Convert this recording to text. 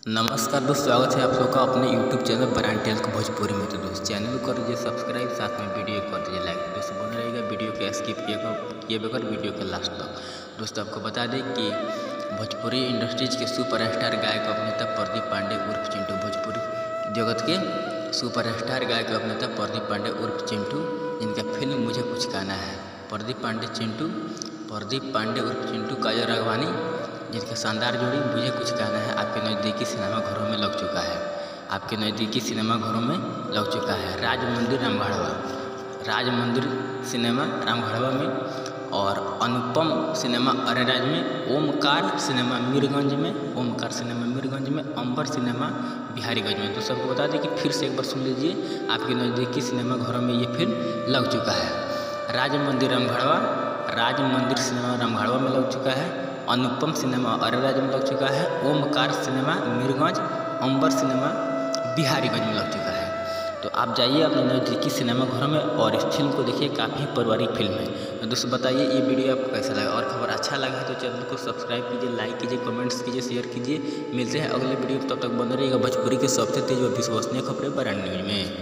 नमस्कार दोस्त, स्वागत है आप लोग का अपने YouTube चैनल ब्रांड टेल को भोजपुरी में। तो दोस्त चैनल को कर दीजिए सब्सक्राइब, साथ में वीडियो कर दीजिए लाइक। दोस्त बना रहेगा वीडियो के स्किप किए बगैर वीडियो के लास्ट तक। दोस्त आपको बता दें कि भोजपुरी इंडस्ट्रीज के सुपरस्टार गायक अभिनेता प्रदीप पांडे उर्फ चिंटू, भोजपुरी जगत के सुपरस्टार गायक अभिनेता प्रदीप पांडे उर्फ चिंटू, जिनका फिल्म मुझे कुछ कहना है। प्रदीप पांडे उर्फ चिंटू, काजल राघवानी, जिनका शानदार जोड़ी मुझे कुछ कहना है आपके नज़दीकी सिनेमा घरों में लग चुका है। राज मंदिर सिनेमा रामगढ़वा में, और अनुपम सिनेमा अरेराज में, ओमकार सिनेमा मीरगंज में, अंबर सिनेमा बिहारीगंज में। तो सबको बता दें कि फिर से एक बार सुन लीजिए, आपके नज़दीकी सिनेमा घरों में ये फिल्म लग चुका है। राज मंदिर सिनेमा रामगढ़वा में लग चुका है, अनुपम सिनेमा अरेराज में लग चुका है, ओमकार सिनेमा मीरगंज, अंबर सिनेमा बिहारीगंज में लग चुका है। तो आप जाइए अपने नज़दीकी सिनेमा घरों में और इस फिल्म को देखिए, काफ़ी पारिवारिक फिल्म है। तो दोस्तों बताइए ये वीडियो आपको कैसा लगा, और खबर अच्छा लगा है तो चैनल को सब्सक्राइब कीजिए, लाइक कीजिए, कमेंट्स कीजिए, शेयर कीजिए। मिलते हैं अगले वीडियो, तब तक बंद रहिएगा भोजपुरी के सबसे तेज और विश्वसनीय खबरें ब्रांड न्यूज में।